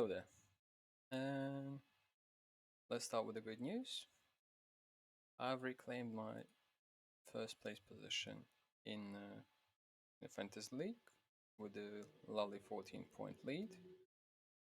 Hello there, and let's start with the good news. I've reclaimed my first place position in the Fantasy League with a lovely 14-point lead,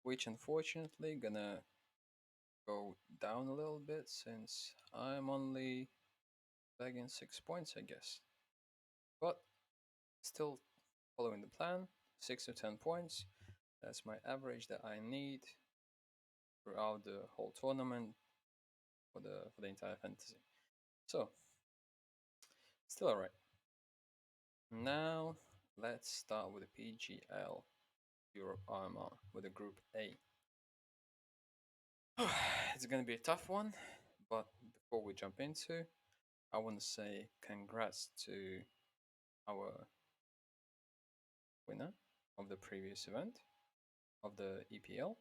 which unfortunately gonna go down a little bit since I'm only lagging 6 points, I guess. But still following the plan, 6 to 10 points. That's my average that I need throughout the whole tournament for the entire fantasy. So still alright. Now let's start with the PGL Europe RMR with the Group A. It's gonna be a tough one, but before we jump into, I want to say congrats to our winner of the previous event of the EPL,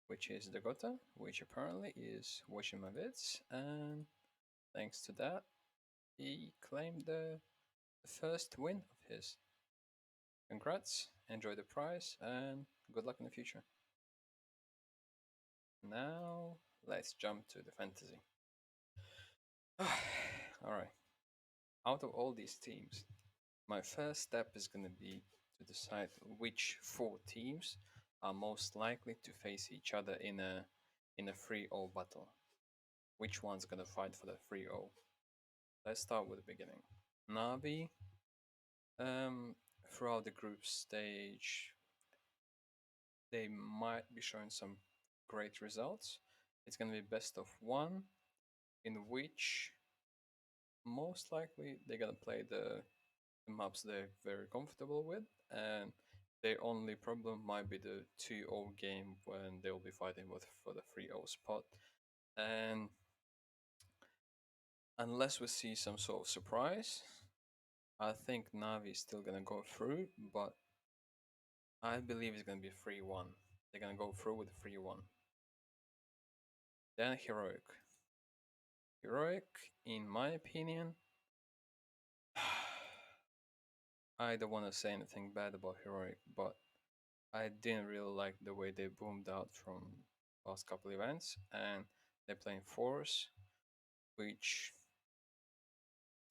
which is Dagota, which apparently is watching my vids, and thanks to that, he claimed the first win of his. Congrats, enjoy the prize, and good luck in the future. Now, let's jump to the fantasy. Alright, out of all these teams, my first step is going to be to decide which 4 teams are most likely to face each other in a 3-0 battle. Which one's going to fight for the 3-0? Let's start with the beginning. Navi, throughout the group stage, they might be showing some great results. It's going to be best of 1, in which most likely they're going to play the maps they're very comfortable with, and their only problem might be the 2-0 game when they'll be fighting with for the 3-0 spot. And unless we see some sort of surprise, I think Navi is still gonna go through, but I believe it's gonna be 3-1. They're gonna go through with 3-1. Then Heroic. Heroic, in my opinion, I don't want to say anything bad about Heroic, but I didn't really like the way they boomed out from last couple events, and they're playing Force, which,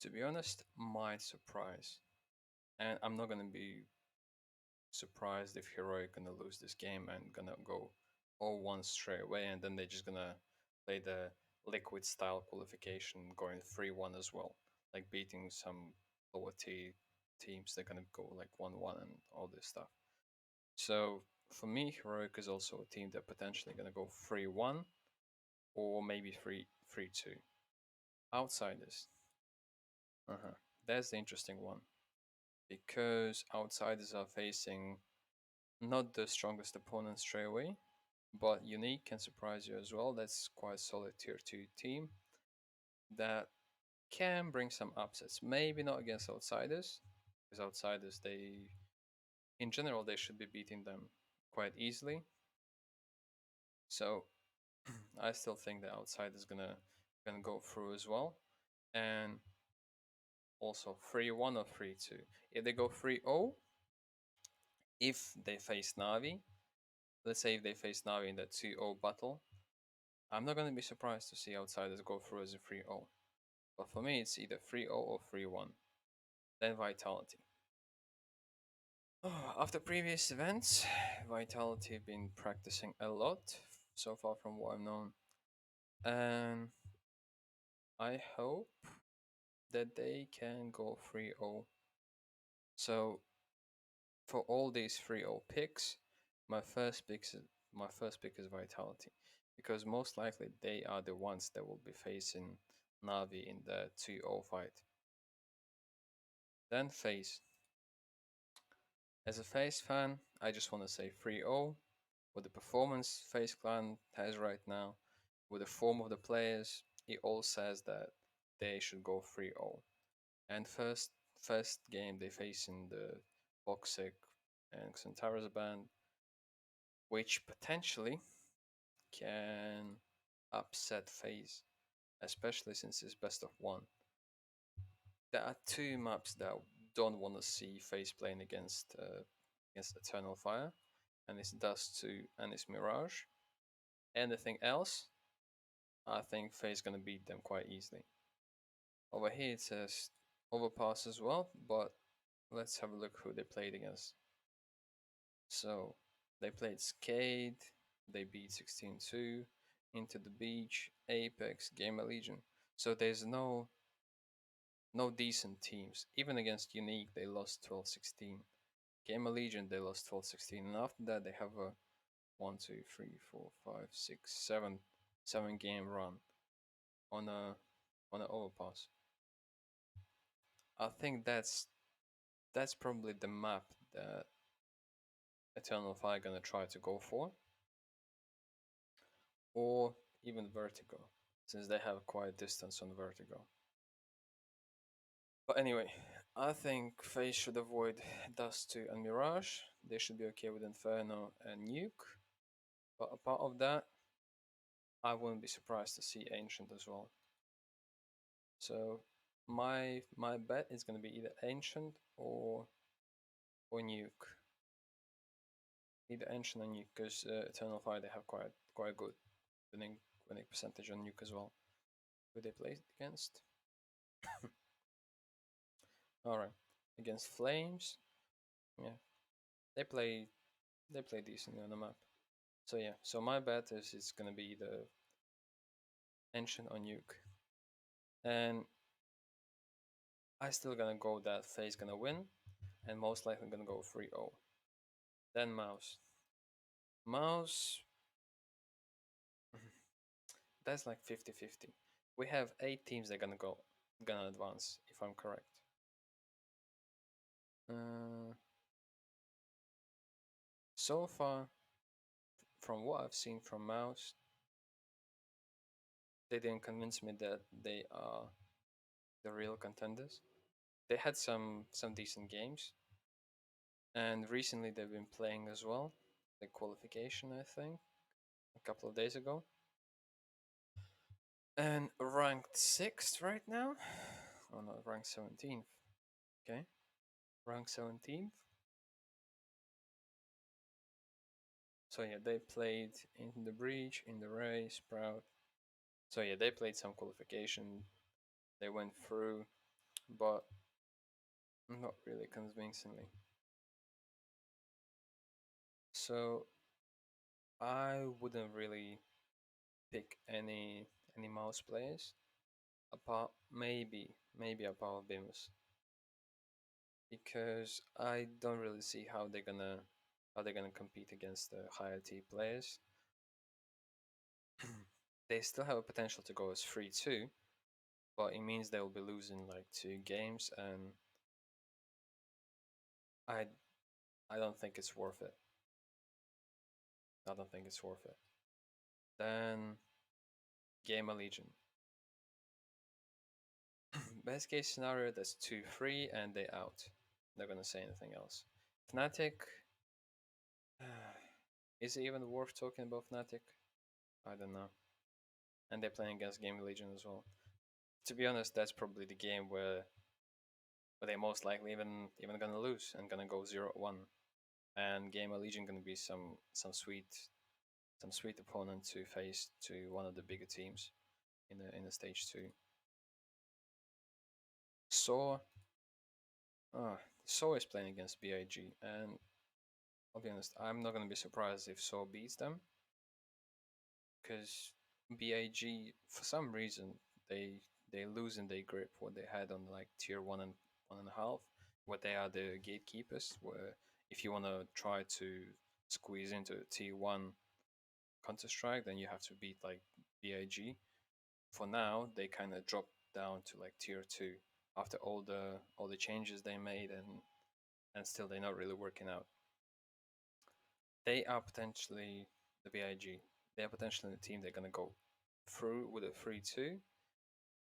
to be honest, might surprise. And I'm not gonna be surprised if Heroic gonna lose this game and gonna go 0-1 straight away, and then they're just gonna play the Liquid style qualification, going 3-1 as well, like beating some lower tier teams. They're gonna go like 1-1 and all this stuff. So for me, Heroic is also a team that potentially going to go 3-1 or maybe 3-2. Outsiders. That's the interesting one, because outsiders are facing not the strongest opponent straight away, but Unique can surprise you as well. That's quite a solid tier 2 team that can bring some upsets. Maybe not against outsiders, because outsiders, they in general they should be beating them quite easily. So I still think the outside is gonna go through as well, and also 3-1 or 3-2. If they go 3-0, if they face Navi, let's say if they face Navi in that 2-0 battle, I'm not gonna be surprised to see outsiders go through as a 3-0. But for me, it's either 3-0 or 3-1. Then Vitality. After previous events, Vitality have been practicing a lot so far from what I've known, and I hope that they can go 3-0. So for all these 3-0 picks, my first pick is Vitality, because most likely they are the ones that will be facing Navi in the 2-0 fight. Then FaZe. As a FaZe fan, I just want to say 3-0. With the performance FaZe Clan has right now, with the form of the players, it all says that they should go 3-0. And first game they face in the Toxic and Xantara's band, which potentially can upset FaZe, especially since it's best of 1. There are 2 maps that I don't want to see FaZe playing against Eternal Fire, and it's Dust 2 and it's Mirage. Anything else, I think FaZe's gonna beat them quite easily. Over here it says Overpass as well, but let's have a look who they played against. So they played Skade, they beat 16-2, Into the Beach, Apex, Gamer Legion. So there's no decent teams. Even against Unique, they lost 12-16. Gamer Legion, they lost 12-16, and after that they have a 1, 2, 3, 4, 5, 6, 7 game run on an overpass. I think that's probably the map that Eternal Fire gonna try to go for, or even Vertigo, since they have quite distance on Vertigo. But anyway, I think FaZe should avoid Dust 2 and Mirage. They should be okay with Inferno and Nuke. But apart of that, I wouldn't be surprised to see Ancient as well. So my bet is gonna be either Ancient or Nuke. Either Ancient or Nuke, because Eternal Fire they have quite good winning percentage on Nuke as well. Who they played against? Alright, against Flames. Yeah, they play decently on the map. So yeah, so my bet is it's gonna be the Ancient or Nuke, and I still gonna go that FaZe gonna win, and most likely gonna go 3-0. Then Mouse. Mouse, that's like 50-50. We have 8 teams that gonna advance, if I'm correct. So far, from what I've seen from Mouse, they didn't convince me that they are the real contenders. They had some decent games, and recently they've been playing as well. The qualification, I think, a couple of days ago, and ranked 6th right now. Oh no, ranked 17th. Okay, ranked 17th. So yeah, they played in the Breach, in the Ray, Sprout. So yeah, they played some qualification. They went through, but not really convincingly. So I wouldn't really pick any mouse players apart maybe apart Bimus, because I don't really see how they're gonna compete against the higher tier players. They still have a potential to go as 3-2, but it means they'll be losing like 2 games, and I I don't think it's worth it. I don't think it's worth it. Then Gamer Legion. Best case scenario, that's 2-3 and they out. Not gonna say anything else. Fnatic. Is it even worth talking about Fnatic? I don't know. And they're playing against Game Legion as well. To be honest, that's probably the game where they're most likely even gonna lose and gonna go 0-1. And Game Legion gonna be some sweet opponent to face to one of the bigger teams in the stage 2. So So is playing against BIG, and I'll be honest, I'm not gonna be surprised if So beats them, because BIG for some reason they lose in their grip what they had on like tier 1 and 1.5, where they are the gatekeepers. Where if you wanna try to squeeze into tier 1 Counter Strike, then you have to beat like BIG. For now, they kind of dropped down to like tier 2 after all the changes they made, and still they're not really working out. They are potentially the BIG. They are potentially the team they're gonna go through with a 3-2,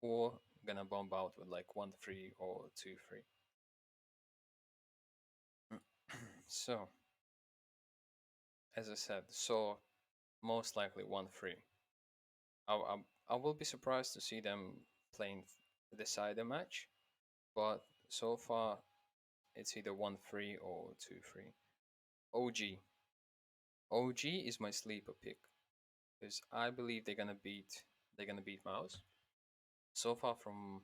or gonna bomb out with like 1-3 or 2-3. So, as I said, so most likely 1-3. I will be surprised to see them playing the decider match, but so far it's either 1-3 or 2-3. OG. OG is my sleeper pick because I believe they're gonna beat Mouse. So far from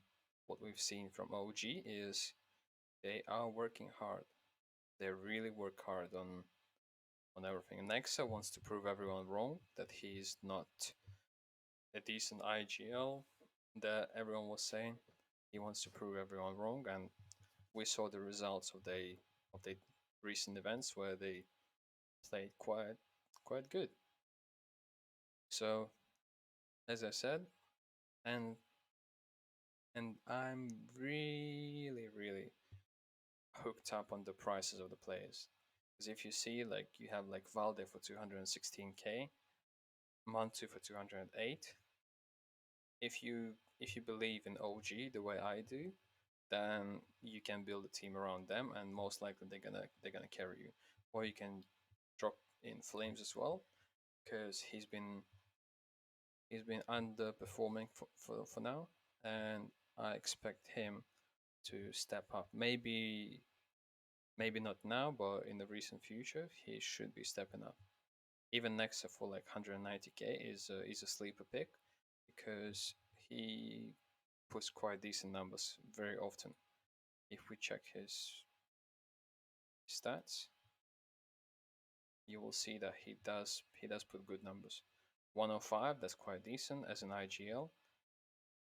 what we've seen from OG is they are working hard. They really work hard on everything. Nexa wants to prove everyone wrong that he's not a decent IGL that everyone was saying. He wants to prove everyone wrong, and we saw the results of the recent events where they played quite good. So as I said, and I'm really hooked up on the prices of the players. Because if you see, like, you have like Valde for 216k, Mantu for 208. If you believe in OG the way I do, then you can build a team around them, and most likely they're gonna carry you. Or you can drop in Flames as well, because he's been underperforming for now, and I expect him to step up. Maybe not now, but in the recent future, he should be stepping up. Even Nexa for like 190k is a sleeper pick because he puts quite decent numbers very often. If we check his stats, you will see that he does put good numbers. 105, that's quite decent as an IGL.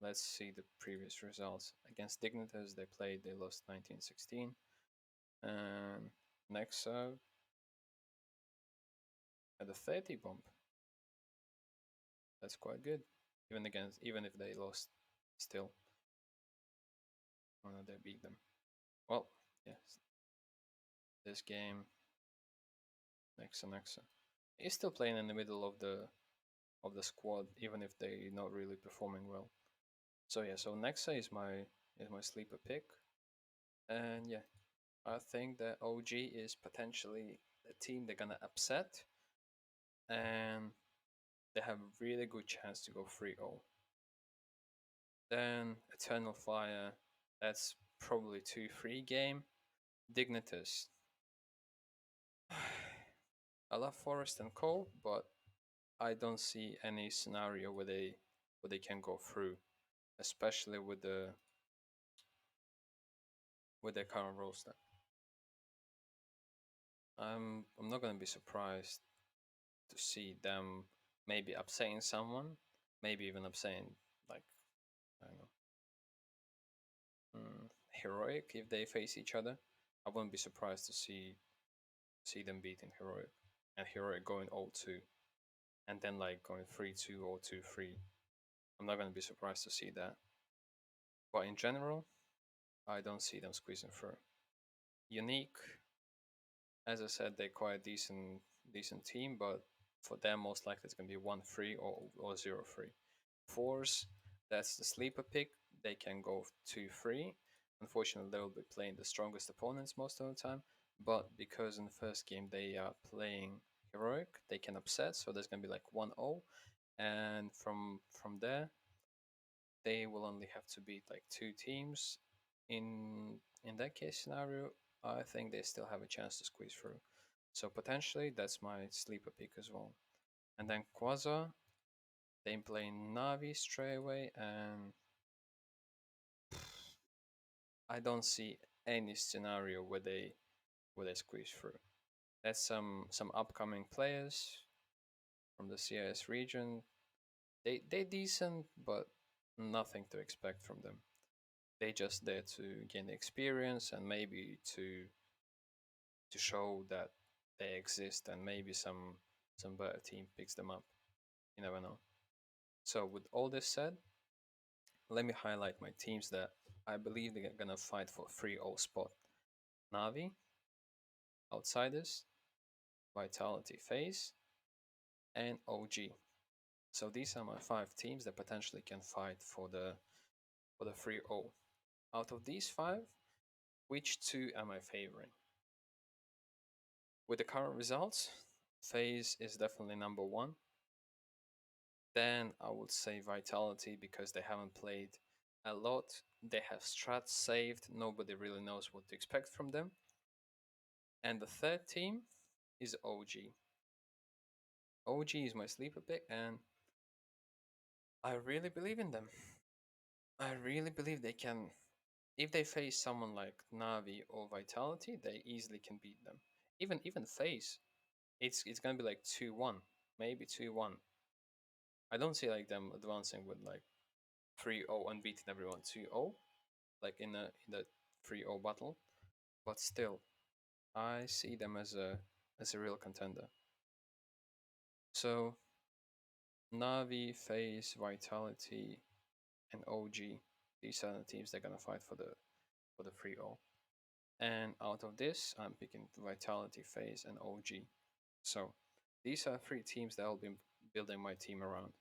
Let's see the previous results. Against Dignitas, they lost 1916. And Nexa had a 30 bump. That's quite good. Even if they lost, still. Oh no, they beat them. Well, yes. This game, Nexa. He's still playing in the middle of the squad, even if they're not really performing well. So yeah, so Nexa is my sleeper pick. And yeah, I think that OG is potentially a team they're gonna upset, and they have a really good chance to go 3-0. Then Eternal Fire, that's probably 2-3 game. Dignitas. I love Forest and Co, but I don't see any scenario where they can go through, especially with their current roster. I'm not gonna be surprised to see them maybe upsetting someone, maybe even upsetting, like, I don't know, Heroic if they face each other. I wouldn't be surprised to see them beating Heroic, and Heroic going 0-2, and then like going 3-2 or 2-3. I'm not gonna be surprised to see that. But in general, I don't see them squeezing through. Unique, as I said, they're quite a decent team, but for them most likely it's gonna be 1-3 or 0-3. Force, that's the sleeper pick. They can go 2-3. Unfortunately, they will be playing the strongest opponents most of the time. But because in the first game they are playing Heroic, they can upset. So there's gonna be like 1-0, and from there they will only have to beat like two teams. In that case scenario, I think they still have a chance to squeeze through. So potentially that's my sleeper pick as well. And then Quasar, they play Navi straight away, and I don't see any scenario where they squeeze through. That's some upcoming players from the CIS region. They decent, but nothing to expect from them. They just there to gain experience and maybe to show that they exist, and maybe some better team picks them up. You never know. So with all this said, let me highlight my teams that I believe they're gonna fight for 3-0 spot. Navi, Outsiders, Vitality FaZe, and OG. So these are my 5 teams that potentially can fight for the 3-0. Out of these 5, which 2 am I favoring? With the current results, FaZe is definitely number 1. Then I would say Vitality, because they haven't played a lot. They have strats saved. Nobody really knows what to expect from them. And the third team is OG. OG is my sleeper pick, and I really believe in them. I really believe they can. If they face someone like Navi or Vitality, they easily can beat them. Even face, it's gonna be like 2-1, maybe 2-1. I don't see like them advancing with like 3-0 and beating everyone 2-0, like in the 3-0 battle. But still, I see them as a real contender. So Navi, FaZe, Vitality, and OG. These are the teams they're gonna fight for the 3-0. And out of this, I'm picking Vitality, FaZe, and OG. So these are three teams that I'll be building my team around.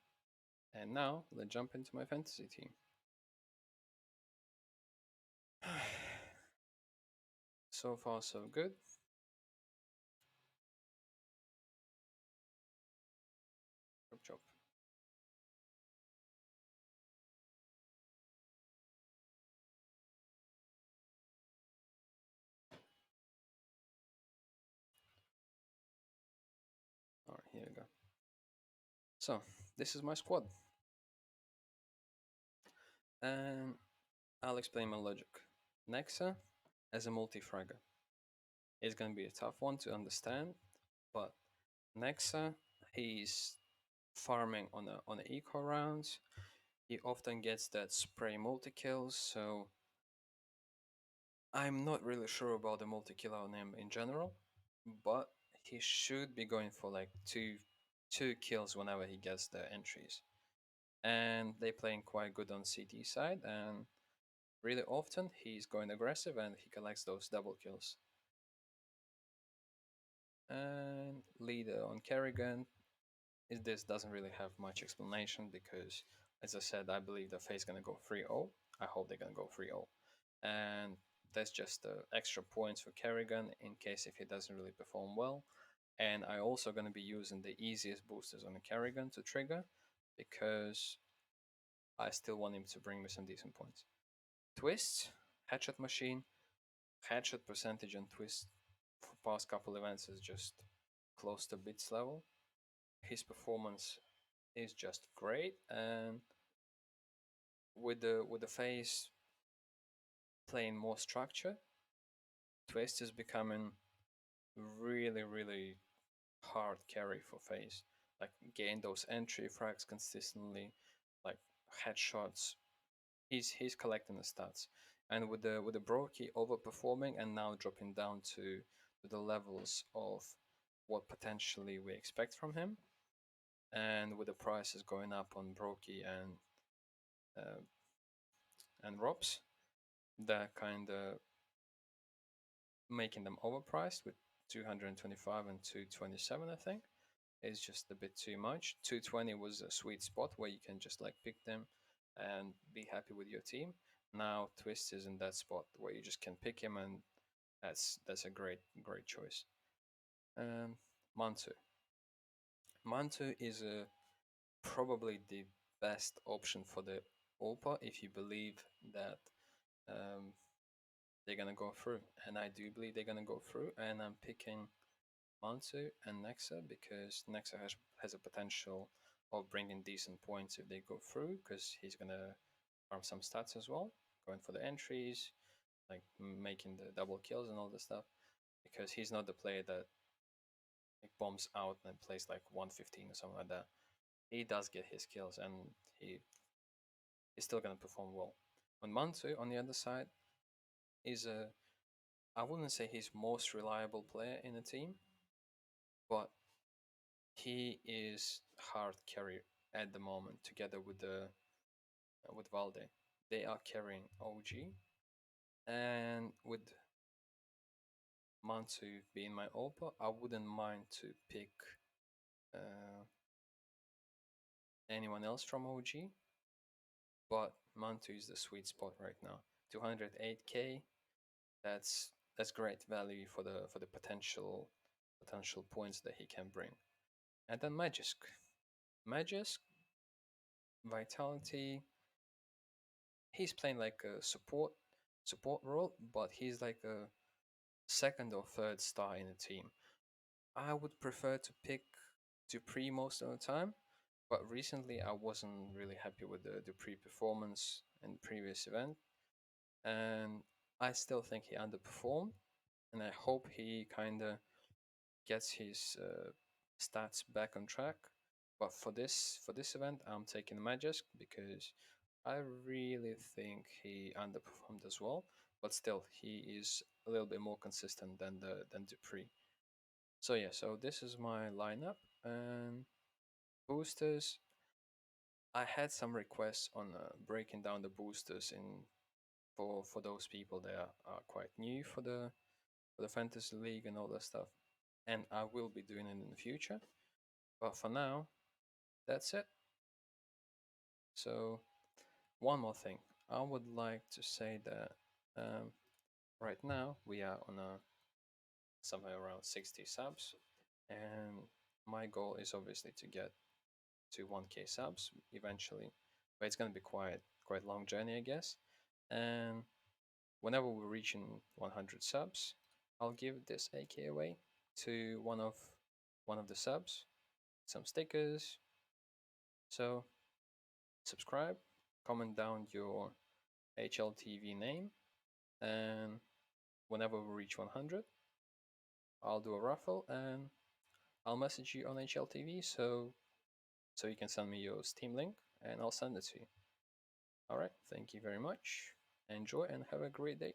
And now let's jump into my fantasy team. So far, so good. Chop chop. All right, here we go. So this is my squad, and I'll explain my logic. Nexa as a multi-fragger is going to be a tough one to understand, but Nexa, he's farming on the eco rounds. He often gets that spray multi kills, so I'm not really sure about the multi kill on him in general, but he should be going for like two kills whenever he gets the entries. And they playing quite good on CT side, and really often he's going aggressive and he collects those double kills. And leader on Kerrigan, this doesn't really have much explanation because, as I said, I believe the FaZe gonna go 3-0. I hope they're gonna go 3-0, and that's just the extra points for Kerrigan in case if he doesn't really perform well. And I also gonna be using the easiest boosters on the Kerrigan to trigger because I still want him to bring me some decent points. Twist, headshot machine, headshot percentage on Twist for past couple events is just close to bits level. His performance is just great, and with the FaZe playing more structure, Twist is becoming really hard carry for FaZe. Like gain those entry frags consistently, like headshots. He's collecting the stats, and with the Brokey overperforming and now dropping down to the levels of what potentially we expect from him, and with the prices going up on Brokey uh, and Robs, that kind of making them overpriced with 225 and 227, I think, is just a bit too much. 220 was a sweet spot where you can just like pick them and be happy with your team. Now Twist is in that spot where you just can pick him, and that's a great choice. Um, Mantu. Mantu is probably the best option for the OPA if you believe that um, they're gonna go through, and I do believe they're gonna go through. And I'm picking Mansu and Nexa because Nexa has a potential of bringing decent points if they go through because he's gonna farm some stats as well, going for the entries, like making the double kills and all this stuff. Because he's not the player that like bombs out and plays like 115 or something like that. He does get his kills and he's still gonna perform well. On Mansu, on the other side, is a I wouldn't say he's most reliable player in the team, but he is hard carry at the moment together with Valde. They are carrying OG, and with Mansu being my OPA, I wouldn't mind to pick uh, anyone else from OG, but Mantu is the sweet spot right now. 208k. That's great value for the potential points that he can bring. And then Magisk, Vitality. He's playing like a support role, but he's like a second or third star in the team. I would prefer to pick Dupree most of the time, but recently I wasn't really happy with the Dupree performance in the previous event, and I still think he underperformed, and I hope he kind of gets his stats back on track. But for this event, I'm taking Magisk because I really think he underperformed as well. But still, he is a little bit more consistent than Dupree. So yeah, so this is my lineup and boosters. I had some requests on breaking down the boosters in for those people that are quite new for the fantasy league and all that stuff, and I will be doing it in the future. But for now, that's it. So one more thing, I would like to say that um, right now we are on a somewhere around 60 subs, and my goal is obviously to get to 1k subs eventually, but it's gonna be quite long journey, I guess. And whenever we're reaching 100 subs, I'll give this AK away to one of the subs, some stickers. So subscribe, comment down your HLTV name, and whenever we reach 100, I'll do a raffle and I'll message you on HLTV so you can send me your Steam link and I'll send it to you. All right, thank you very much. Enjoy and have a great day.